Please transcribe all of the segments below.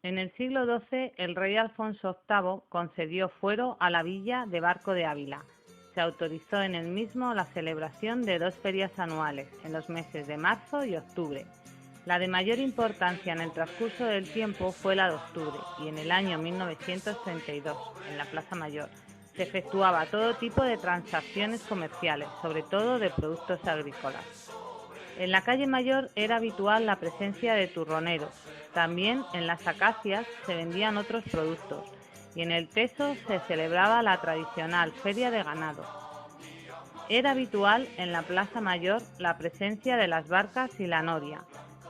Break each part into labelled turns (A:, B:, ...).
A: En el siglo XII, el rey Alfonso VIII concedió fuero a la villa de Barco de Ávila. Se autorizó en el mismo la celebración de 2 ferias anuales, en los meses de marzo y octubre. La de mayor importancia en el transcurso del tiempo fue la de octubre, y en el año 1932, en la Plaza Mayor, se efectuaba todo tipo de transacciones comerciales, sobre todo de productos agrícolas. En la calle Mayor era habitual la presencia de turroneros. También en las acacias se vendían otros productos y en el Teso se celebraba la tradicional feria de ganado. Era habitual en la Plaza Mayor la presencia de las barcas y la noria,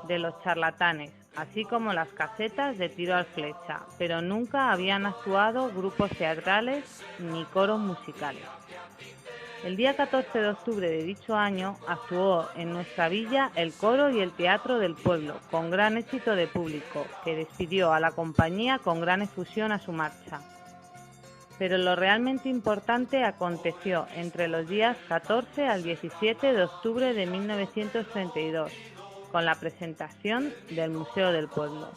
A: de los charlatanes, así como las casetas de tiro al flecha, pero nunca habían actuado grupos teatrales ni coros musicales. El día 14 de octubre de dicho año actuó en nuestra villa el coro y el teatro del pueblo, con gran éxito de público, que despidió a la compañía con gran efusión a su marcha. Pero lo realmente importante aconteció entre los días 14 al 17 de octubre de 1932, con la presentación del Museo del Pueblo.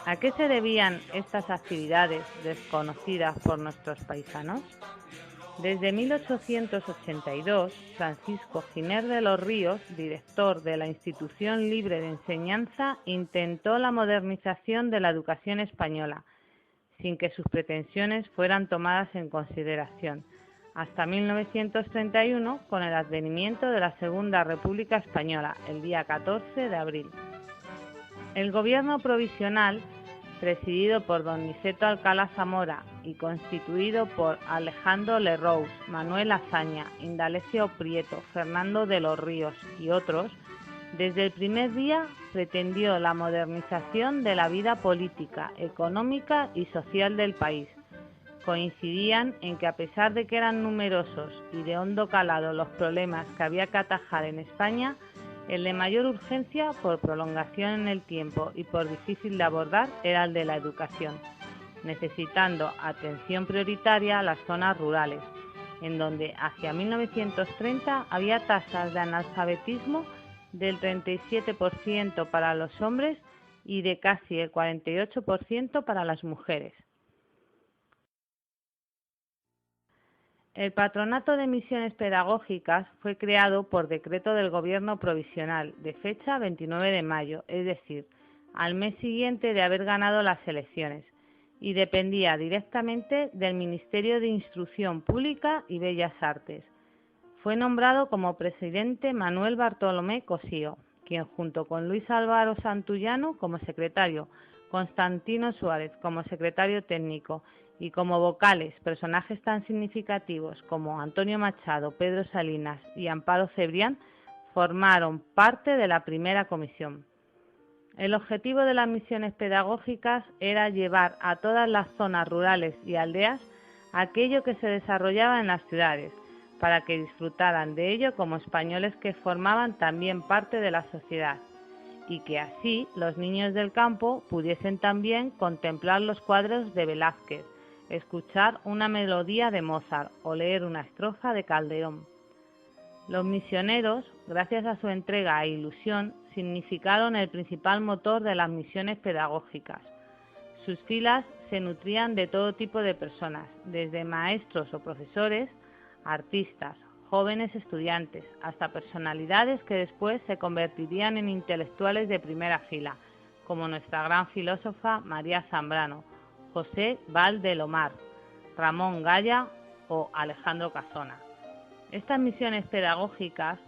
A: ¿A qué se debían estas actividades desconocidas por nuestros paisanos? Desde 1882, Francisco Giner de los Ríos, director de la Institución Libre de Enseñanza, intentó la modernización de la educación española, sin que sus pretensiones fueran tomadas en consideración, hasta 1931, con el advenimiento de la Segunda República Española, el día 14 de abril. El gobierno provisional, presidido por don Niceto Alcalá Zamora y constituido por Alejandro Lerroux, Manuel Azaña, Indalecio Prieto, Fernando de los Ríos y otros, desde el primer día pretendió la modernización de la vida política, económica y social del país. Coincidían en que, a pesar de que eran numerosos y de hondo calado los problemas que había que atajar en España, el de mayor urgencia, por prolongación en el tiempo y por difícil de abordar, era el de la educación, necesitando atención prioritaria a las zonas rurales, en donde hacia 1930 había tasas de analfabetismo del 37% para los hombres y de casi el 48% para las mujeres. El Patronato de Misiones Pedagógicas fue creado por decreto del Gobierno Provisional de fecha 29 de mayo, es decir, al mes siguiente de haber ganado las elecciones, y dependía directamente del Ministerio de Instrucción Pública y Bellas Artes. Fue nombrado como presidente Manuel Bartolomé Cosío, quien junto con Luis Álvaro Santullano como secretario, Constantino Suárez como secretario técnico y como vocales personajes tan significativos como Antonio Machado, Pedro Salinas y Amparo Cebrián, formaron parte de la primera comisión. El objetivo de las misiones pedagógicas era llevar a todas las zonas rurales y aldeas aquello que se desarrollaba en las ciudades, para que disfrutaran de ello como españoles que formaban también parte de la sociedad, y que así los niños del campo pudiesen también contemplar los cuadros de Velázquez, escuchar una melodía de Mozart o leer una estrofa de Calderón. Los misioneros, gracias a su entrega e ilusión, significaron el principal motor de las misiones pedagógicas. Sus filas se nutrían de todo tipo de personas, desde maestros o profesores, artistas, jóvenes estudiantes, hasta personalidades que después se convertirían en intelectuales de primera fila, como nuestra gran filósofa María Zambrano, José Valdelomar, Ramón Gaya o Alejandro Casona. Estas misiones pedagógicas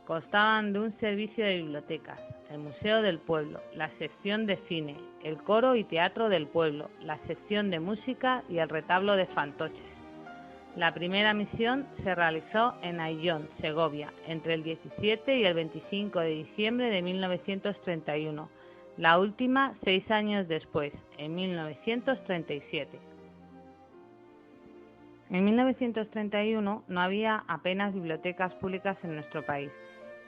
A: constaban de un servicio de bibliotecas, el Museo del Pueblo, la sección de cine, el coro y teatro del pueblo, la sección de música y el retablo de fantoches. La primera misión se realizó en Ayllón, Segovia, entre el 17 y el 25 de diciembre de 1931, la última 6 años después, en 1937. En 1931 no había apenas bibliotecas públicas en nuestro país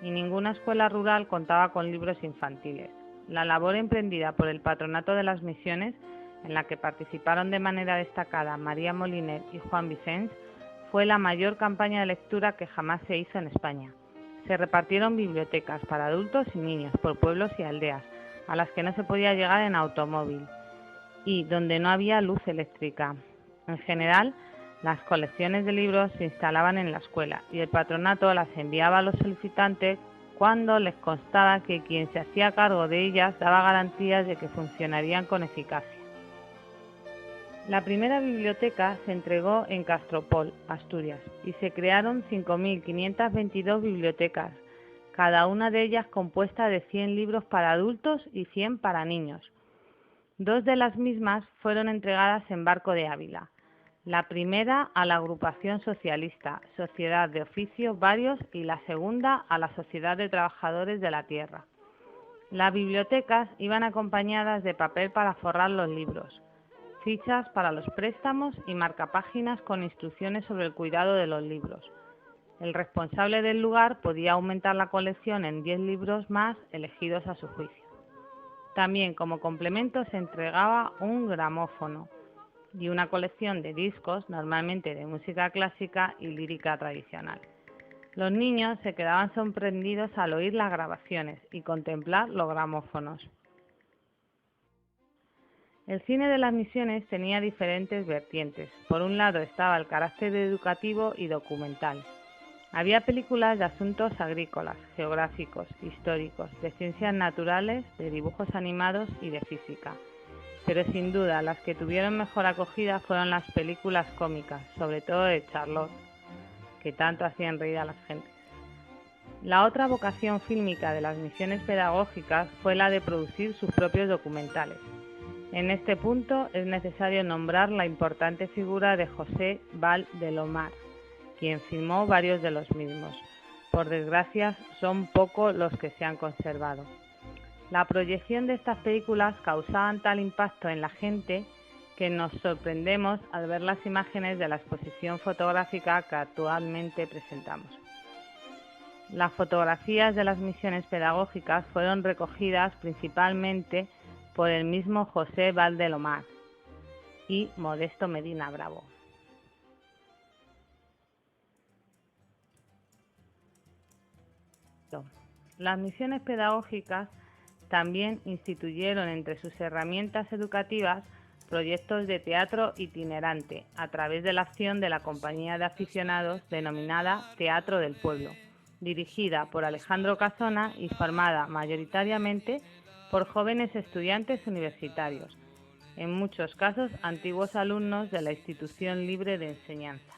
A: y ninguna escuela rural contaba con libros infantiles. La labor emprendida por el Patronato de las Misiones, en la que participaron de manera destacada María Moliner y Juan Vicens, fue la mayor campaña de lectura que jamás se hizo en España. Se repartieron bibliotecas para adultos y niños por pueblos y aldeas, a las que no se podía llegar en automóvil. y donde no había luz eléctrica. En general, las colecciones de libros se instalaban en la escuela y el patronato las enviaba a los solicitantes cuando les constaba que quien se hacía cargo de ellas daba garantías de que funcionarían con eficacia. La primera biblioteca se entregó en Castropol, Asturias, y se crearon 5.522 bibliotecas, cada una de ellas compuesta de 100 libros para adultos y 100 para niños. 2 de las mismas fueron entregadas en Barco de Ávila. La primera a la agrupación socialista, Sociedad de Oficios Varios, y la segunda a la Sociedad de Trabajadores de la Tierra. Las bibliotecas iban acompañadas de papel para forrar los libros, fichas para los préstamos y marcapáginas con instrucciones sobre el cuidado de los libros. El responsable del lugar podía aumentar la colección en 10 libros más elegidos a su juicio. También como complemento se entregaba un gramófono y una colección de discos, normalmente de música clásica y lírica tradicional. Los niños se quedaban sorprendidos al oír las grabaciones y contemplar los gramófonos. El cine de las misiones tenía diferentes vertientes. Por un lado estaba el carácter educativo y documental. Había películas de asuntos agrícolas, geográficos, históricos, de ciencias naturales, de dibujos animados y de física. Pero sin duda las que tuvieron mejor acogida fueron las películas cómicas, sobre todo de Charlotte, que tanto hacían reír a las gentes. La otra vocación fílmica de las misiones pedagógicas fue la de producir sus propios documentales. En este punto es necesario nombrar la importante figura de José Val de Lomar, quien filmó varios de los mismos. Por desgracia, son pocos los que se han conservado. La proyección de estas películas causaban tal impacto en la gente que nos sorprendemos al ver las imágenes de la exposición fotográfica que actualmente presentamos. Las fotografías de las misiones pedagógicas fueron recogidas principalmente por el mismo José Val de Lomar y Modesto Medina Bravo. Las misiones pedagógicas también instituyeron entre sus herramientas educativas proyectos de teatro itinerante a través de la acción de la compañía de aficionados denominada Teatro del Pueblo, dirigida por Alejandro Casona y formada mayoritariamente por jóvenes estudiantes universitarios, en muchos casos antiguos alumnos de la Institución Libre de Enseñanza.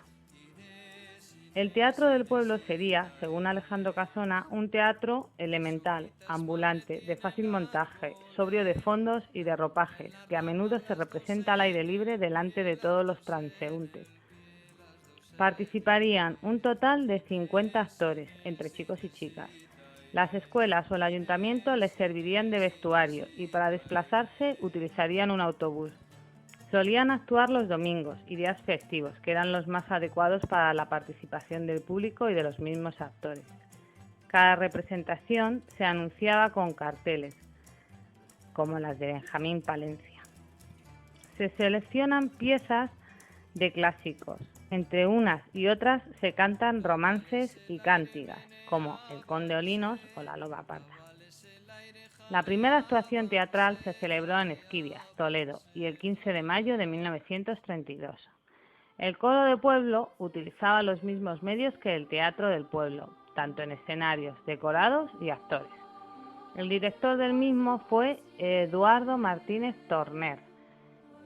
A: El Teatro del Pueblo sería, según Alejandro Casona, un teatro elemental, ambulante, de fácil montaje, sobrio de fondos y de ropajes, que a menudo se representa al aire libre delante de todos los transeúntes. Participarían un total de 50 actores, entre chicos y chicas. Las escuelas o el ayuntamiento les servirían de vestuario y para desplazarse utilizarían un autobús. Solían actuar los domingos y días festivos, que eran los más adecuados para la participación del público y de los mismos actores. Cada representación se anunciaba con carteles, como las de Benjamín Palencia. Se seleccionan piezas de clásicos. Entre unas y otras se cantan romances y cántigas, como El Conde Olinos o La Loba Parda. La primera actuación teatral se celebró en Esquivias, Toledo, y el 15 de mayo de 1932. El coro de pueblo utilizaba los mismos medios que el Teatro del Pueblo, tanto en escenarios, decorados y actores. El director del mismo fue Eduardo Martínez Torner.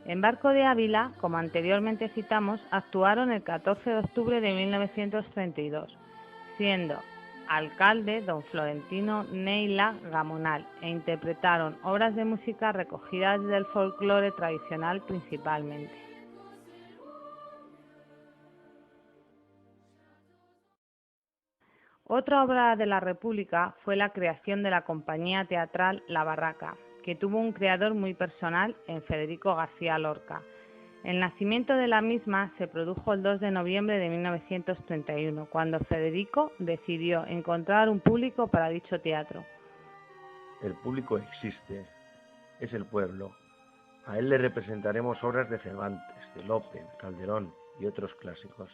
A: En Barco de Ávila, como anteriormente citamos, actuaron el 14 de octubre de 1932, siendo alcalde don Florentino Neila Gamonal, e interpretaron obras de música recogidas del folclore tradicional principalmente. Otra obra de la República fue la creación de la compañía teatral La Barraca, que tuvo un creador muy personal en Federico García Lorca. El nacimiento de la misma se produjo el 2 de noviembre de 1931, cuando Federico decidió encontrar un público para dicho teatro.
B: El público existe, es el pueblo. A él le representaremos obras de Cervantes, de Lope, Calderón y otros clásicos.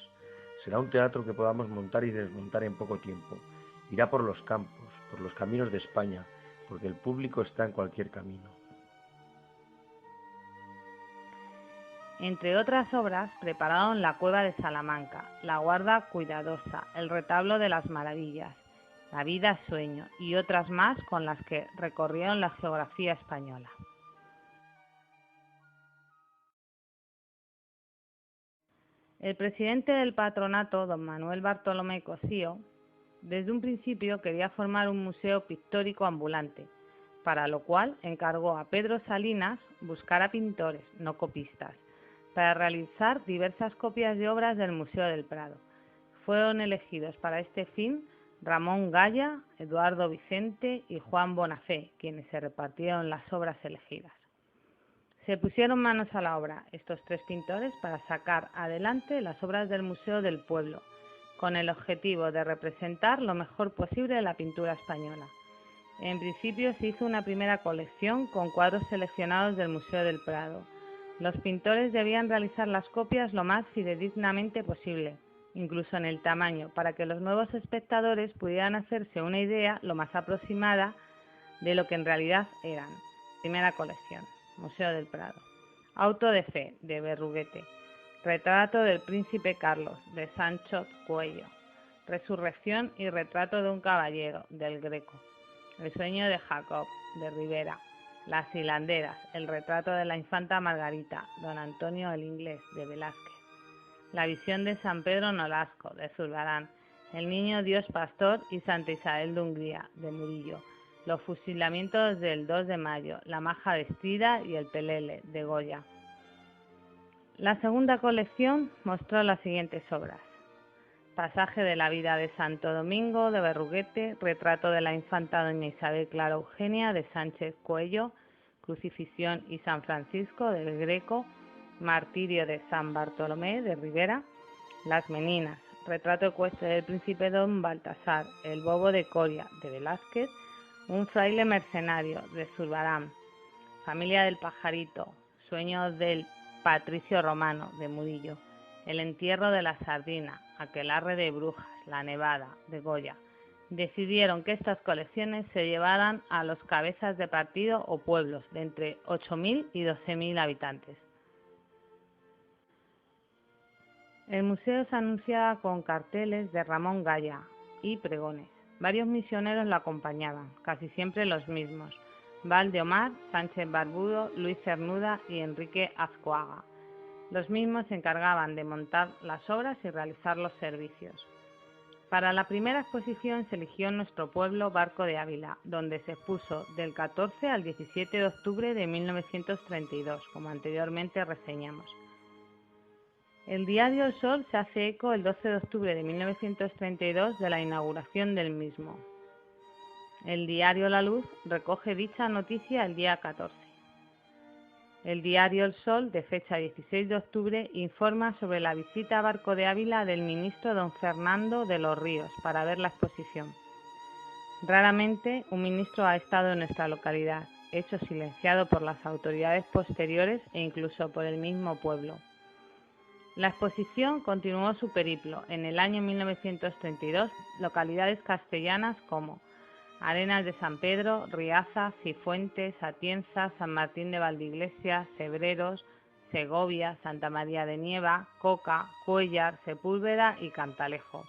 B: Será un teatro que podamos montar y desmontar en poco tiempo. Irá por los campos, por los caminos de España, porque el público está en cualquier camino.
A: Entre otras obras, prepararon la Cueva de Salamanca, la Guarda Cuidadosa, el Retablo de las Maravillas, la Vida Sueño y otras más con las que recorrieron la geografía española. El presidente del patronato, don Manuel Bartolomé Cosío, desde un principio quería formar un museo pictórico ambulante, para lo cual encargó a Pedro Salinas buscar a pintores, no copistas, para realizar diversas copias de obras del Museo del Prado. Fueron elegidos para este fin Ramón Gaya, Eduardo Vicente y Juan Bonafé, quienes se repartieron las obras elegidas. Se pusieron manos a la obra estos tres pintores para sacar adelante las obras del Museo del Pueblo, con el objetivo de representar lo mejor posible la pintura española. En principio se hizo una primera colección con cuadros seleccionados del Museo del Prado. Los pintores debían realizar las copias lo más fidedignamente posible, incluso en el tamaño, para que los nuevos espectadores pudieran hacerse una idea lo más aproximada de lo que en realidad eran. Primera colección, Museo del Prado. Auto de fe, de Berruguete. Retrato del príncipe Carlos, de Sancho Coello. Resurrección y retrato de un caballero, del Greco. El sueño de Jacob, de Rivera. Las hilanderas, el retrato de la infanta Margarita, don Antonio el Inglés, de Velázquez. La visión de San Pedro Nolasco, de Zurbarán. El niño Dios Pastor y Santa Isabel de Hungría, de Murillo. Los fusilamientos del 2 de mayo, la maja vestida y el pelele, de Goya. La segunda colección mostró las siguientes obras: Pasaje de la vida de Santo Domingo, de Berruguete, Retrato de la infanta doña Isabel Clara Eugenia, de Sánchez Coello, Crucifixión y San Francisco, del Greco, Martirio de San Bartolomé, de Rivera, Las Meninas, Retrato ecuestre del príncipe don Baltasar, El bobo de Coria, de Velázquez, Un fraile mercenario, de Zurbarán, Familia del pajarito, Sueños del patricio romano, de Murillo, El entierro de la sardina, Aquelarre de brujas, La nevada, de Goya. Decidieron que estas colecciones se llevaran a los cabezas de partido o pueblos de entre 8.000 y 12.000 habitantes. El museo se anunciaba con carteles de Ramón Gaya y pregones. Varios misioneros lo acompañaban, casi siempre los mismos: Valdeomar, Sánchez Barbudo, Luis Cernuda y Enrique Azcoaga. Los mismos se encargaban de montar las obras y realizar los servicios. Para la primera exposición se eligió nuestro pueblo Barco de Ávila, donde se expuso del 14 al 17 de octubre de 1932, como anteriormente reseñamos. El diario El Sol se hace eco el 12 de octubre de 1932 de la inauguración del mismo. El diario La Luz recoge dicha noticia el día 14. El diario El Sol, de fecha 16 de octubre, informa sobre la visita a Barco de Ávila del ministro don Fernando de los Ríos para ver la exposición. Raramente un ministro ha estado en nuestra localidad, hecho silenciado por las autoridades posteriores e incluso por el mismo pueblo. La exposición continuó su periplo en el año 1932, localidades castellanas como Arenas de San Pedro, Riaza, Cifuentes, Atienza, San Martín de Valdeiglesia, Cebreros, Segovia, Santa María de Nieva, Coca, Cuéllar, Sepúlveda y Cantalejo.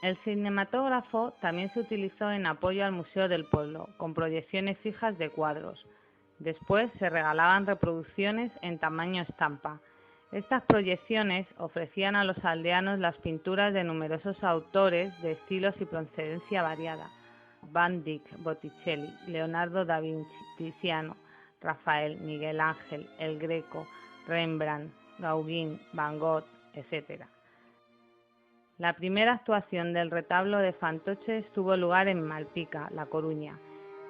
A: El cinematógrafo también se utilizó en apoyo al Museo del Pueblo, con proyecciones fijas de cuadros. Después se regalaban reproducciones en tamaño estampa. Estas proyecciones ofrecían a los aldeanos las pinturas de numerosos autores de estilos y procedencia variada: Van Dyck, Botticelli, Leonardo da Vinci, Tiziano, Rafael, Miguel Ángel, El Greco, Rembrandt, Gauguin, Van Gogh, etc. La primera actuación del retablo de Fantoches tuvo lugar en Malpica, La Coruña,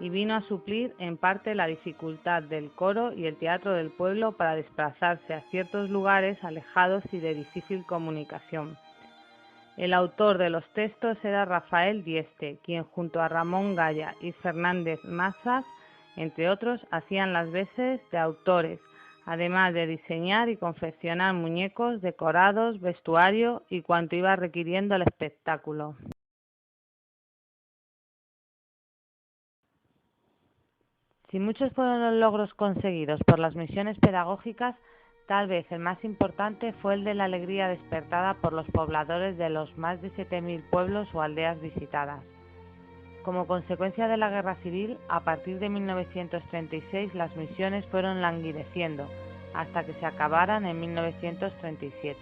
A: y vino a suplir en parte la dificultad del coro y el teatro del pueblo para desplazarse a ciertos lugares alejados y de difícil comunicación. El autor de los textos era Rafael Dieste, quien junto a Ramón Gaya y Fernández Mazas, entre otros, hacían las veces de autores, además de diseñar y confeccionar muñecos, decorados, vestuario y cuanto iba requiriendo el espectáculo. Si muchos fueron los logros conseguidos por las misiones pedagógicas, tal vez el más importante fue el de la alegría despertada por los pobladores de los más de 7.000 pueblos o aldeas visitadas. Como consecuencia de la Guerra Civil, a partir de 1936 las misiones fueron languideciendo hasta que se acabaran en 1937.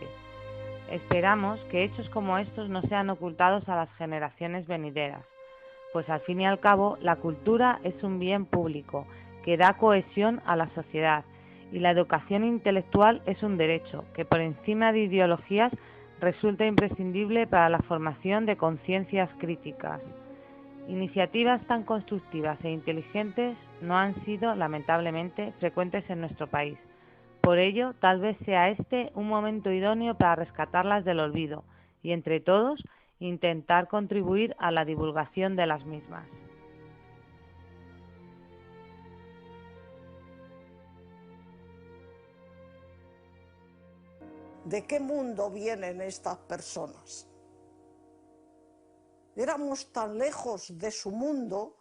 A: Esperamos que hechos como estos no sean ocultados a las generaciones venideras, pues al fin y al cabo la cultura es un bien público que da cohesión a la sociedad y la educación intelectual es un derecho que por encima de ideologías resulta imprescindible para la formación de conciencias críticas. Iniciativas tan constructivas e inteligentes no han sido, lamentablemente, frecuentes en nuestro país. Por ello, tal vez sea este un momento idóneo para rescatarlas del olvido y, entre todos, intentar contribuir a la divulgación de las mismas.
C: ¿De qué mundo vienen estas personas? Éramos tan lejos de su mundo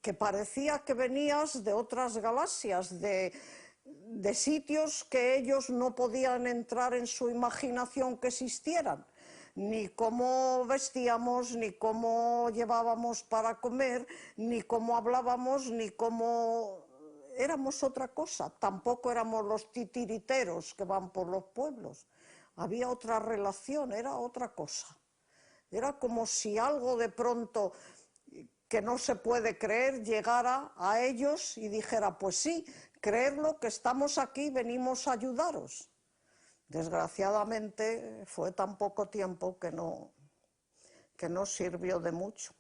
C: que parecía que venías de otras galaxias, de sitios que ellos no podían entrar en su imaginación que existieran, ni cómo vestíamos, ni cómo llevábamos para comer, ni cómo hablábamos, ni cómo... Éramos otra cosa, tampoco éramos los titiriteros que van por los pueblos, había otra relación, era otra cosa. Era como si algo de pronto que no se puede creer llegara a ellos y dijera, pues sí, creedlo que estamos aquí, venimos a ayudaros. Desgraciadamente fue tan poco tiempo que no sirvió de mucho.